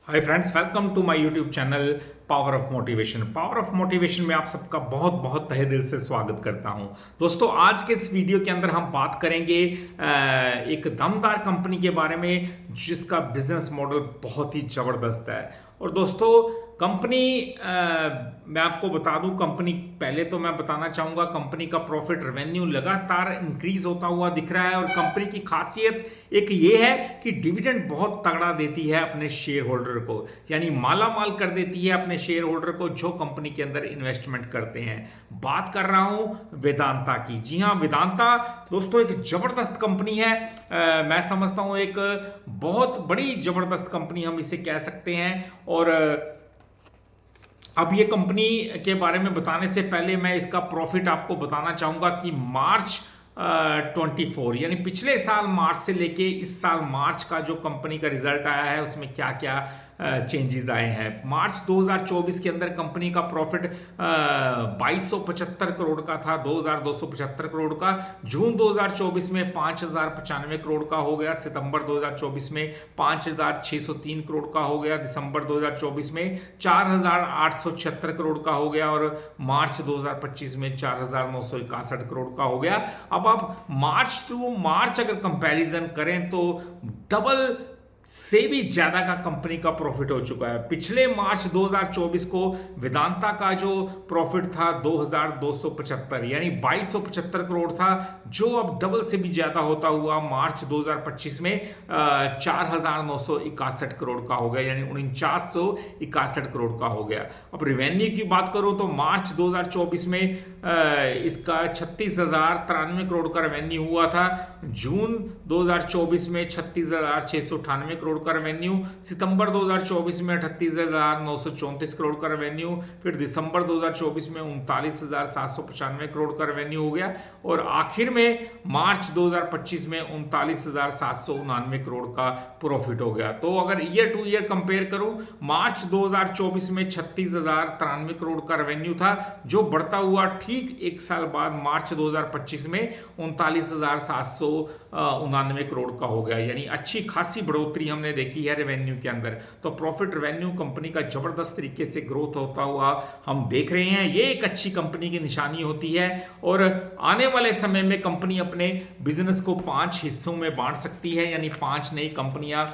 Hi friends, welcome to my YouTube channel power of motivation. Power of motivation में आप सबका बहुत बहुत तहे दिल से स्वागत करता हूं। दोस्तों, आज के इस वीडियो के अंदर हम बात करेंगे एक दमदार कंपनी के बारे में जिसका बिजनेस मॉडल बहुत ही ज़बरदस्त है। और दोस्तों, कंपनी मैं आपको बता दूं, कंपनी पहले तो मैं बताना चाहूँगा, कंपनी का प्रॉफिट रेवेन्यू लगातार इंक्रीज होता हुआ दिख रहा है। और कंपनी की खासियत एक ये है कि डिविडेंड बहुत तगड़ा देती है अपने शेयर होल्डर को, यानी माला माल कर देती है अपने शेयर होल्डर को जो कंपनी के अंदर इन्वेस्टमेंट करते हैं। बात कर रहा हूं वेदांता की। जी हाँ, वेदांता दोस्तों एक जबरदस्त कंपनी है। मैं समझता हूं एक बहुत बड़ी जबरदस्त कंपनी हम इसे कह सकते हैं। और अब ये कंपनी के बारे में बताने से पहले मैं इसका प्रॉफिट आपको बताना चाहूँगा कि मार्च 24 यानी पिछले साल मार्च से लेके इस साल मार्च का जो कंपनी का रिजल्ट आया है उसमें क्या क्या चेंजेस आए हैं। मार्च 2024 के अंदर कंपनी का प्रॉफिट 2275 करोड़ का था, 2275 करोड़ का। जून 2024 में 5095 करोड़ का हो गया, सितंबर 2024 में 5603 करोड़ का हो गया, दिसंबर 2024 में 4876 करोड़ का हो गया और मार्च 2025 में 4961 करोड़ का हो गया। अब आप मार्च टू मार्च अगर कंपैरिजन करें तो डबल से भी ज्यादा का कंपनी का प्रॉफिट हो चुका है। पिछले मार्च 2024 को वेदांता का जो प्रॉफिट था 2275 यानी 2275 करोड़ था, जो अब डबल से भी ज्यादा होता हुआ मार्च 2025 में 4961 करोड़ का हो गया, यानी 4961 करोड़ का हो गया। अब रेवेन्यू की बात करूं तो मार्च 2024 में इसका 36,093 करोड़ का रेवेन्यू हुआ था। जून 2024 में 36,698 करोड़ का रेवेन्यू, सितंबर 2024 में 38,934 करोड़ का रेवेन्यू, फिर दिसंबर 2024 में 39,795 करोड़ का रेवेन्यू हो गया और आखिर में मार्च 2025 में 39,799 करोड़ का प्रॉफिट हो गया। तो अगर ईयर टू ईयर कंपेयर करूं, मार्च 2024 में 36,093 करोड़ का रेवेन्यू था, जो बढ़ता हुआ ठीक एक साल बाद मार्च 2025 में 39,799 करोड़ का हो गया, यानी अच्छी खासी बढ़ोतरी हमने देखी है रेवेन्यू के अंदर। तो प्रॉफिट रेवेन्यू कंपनी का जबरदस्त तरीके से ग्रोथ होता हुआ हम देख रहे हैं। ये एक अच्छी कंपनी की निशानी होती है और आने वाले समय में कंपनी अपने बिजनेस को 5 हिस्सों में बांट सकती है, यानी 5 नई कंपनियां,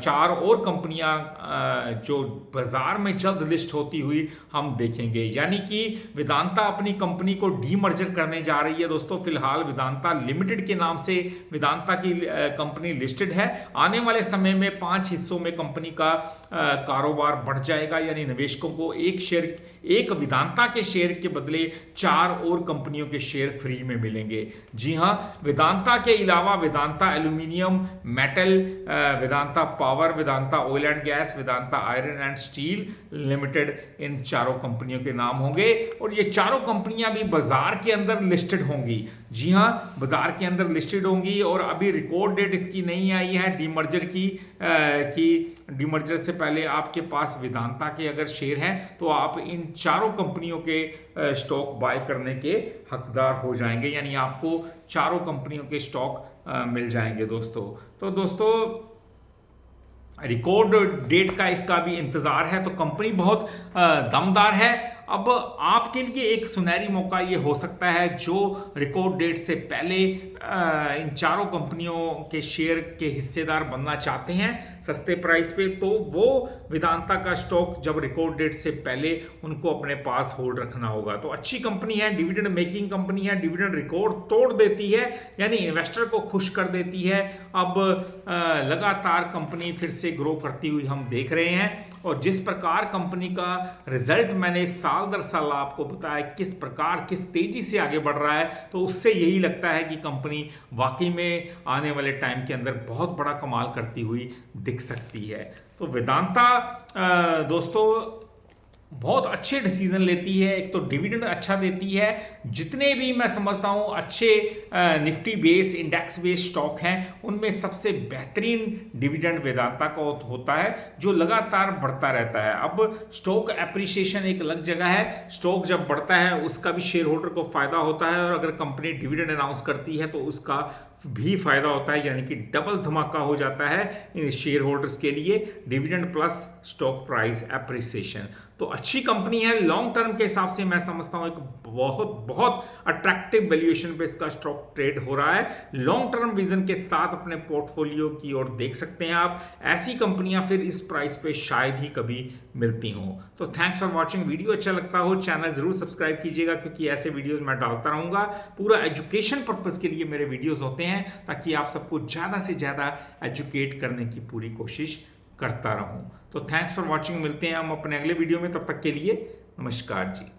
4 और कंपनियां जो बाजार में जल्द लिस्ट होती हुई हम देखेंगे। यानी कि वेदांता अपनी कंपनी को डीमर्जर करने जा रही है। दोस्तों, फिलहाल वेदांता लिमिटेड के नाम से वेदांता की कंपनी लिस्टेड है। आने वाले समय में 5 हिस्सों में कंपनी का कारोबार बढ़ जाएगा, यानी निवेशकों को एक वेदांता के शेयर के बदले 4 और कंपनियों के शेयर फ्री में मिलेंगे। जी हां, वेदांता के अलावा Vedanta aluminium metal, Vedanta power, Vedanta oil and gas, Vedanta iron and steel limited, इन चारों कंपनियों के नाम होंगे और ये चारों कंपनियां भी बाजार के अंदर लिस्टेड होंगी। जी हां, बाजार के अंदर लिस्टेड होंगी और अभी रिकॉर्ड डेट इसकी नहीं आई है डीमर्जर की डीमर्जर से पहले आपके पास वेदांता के अगर शेयर हैं तो आप इन चारों कंपनियों के स्टॉक बाय करने के हकदार हो जाएंगे, यानी आपको चारों कंपनियों के स्टॉक मिल जाएंगे दोस्तों। तो दोस्तों, रिकॉर्ड डेट का इसका भी इंतजार है, तो कंपनी बहुत दमदार है। अब आपके लिए एक सुनहरी मौका ये हो सकता है जो रिकॉर्ड डेट से पहले इन चारों कंपनियों के शेयर के हिस्सेदार बनना चाहते हैं सस्ते प्राइस पे, तो वो वेदांता का स्टॉक जब रिकॉर्ड डेट से पहले उनको अपने पास होल्ड रखना होगा। तो अच्छी कंपनी है, डिविडेंड मेकिंग कंपनी है, डिविडेंड रिकॉर्ड तोड़ देती है, यानी इन्वेस्टर को खुश कर देती है। अब लगातार कंपनी फिर से ग्रो करती हुई हम देख रहे हैं और जिस प्रकार कंपनी का रिजल्ट मैंने साल दर साल आपको बताया किस प्रकार किस तेजी से आगे बढ़ रहा है, तो उससे यही लगता है कि कंपनी वाकई में आने वाले टाइम के अंदर बहुत बड़ा कमाल करती हुई दिख सकती है। तो वेदांता दोस्तों बहुत अच्छे डिसीजन लेती है। एक तो डिविडेंड अच्छा देती है, जितने भी मैं समझता हूँ अच्छे Nifty base index base stock हैं उनमें सबसे बेहतरीन डिविडेंड वेदांता का होता है, जो लगातार बढ़ता रहता है। अब स्टॉक एप्रिसिएशन एक अलग जगह है, स्टॉक जब बढ़ता है उसका भी शेयर होल्डर को फायदा होता है और अगर कंपनी डिविडेंड अनाउंस करती है तो उसका भी फ़ायदा होता है, यानी कि डबल धमाका हो जाता है इन शेयर होल्डर्स के लिए, dividend plus stock price appreciation. तो अच्छी कंपनी है, लॉन्ग टर्म के हिसाब से मैं समझता हूँ एक बहुत बहुत अट्रैक्टिव वैल्यूएशन पे इसका स्टॉक ट्रेड हो रहा है। लॉन्ग टर्म विजन के साथ अपने पोर्टफोलियो की ओर देख सकते हैं आप। ऐसी कंपनियां फिर इस प्राइस पे शायद ही कभी मिलती हों। तो थैंक्स फॉर वॉचिंग। वीडियो अच्छा लगता हो चैनल जरूर सब्सक्राइब कीजिएगा, क्योंकि ऐसे वीडियोस मैं डालता रहूंगा। पूरा एजुकेशन पर्पस के लिए मेरे वीडियोस होते हैं, ताकि आप सबको ज़्यादा से ज़्यादा एजुकेट करने की पूरी कोशिश करता रहूं। तो थैंक्स फॉर वॉचिंग। मिलते हैं हम अपने अगले वीडियो में, तब तक के लिए नमस्कार जी।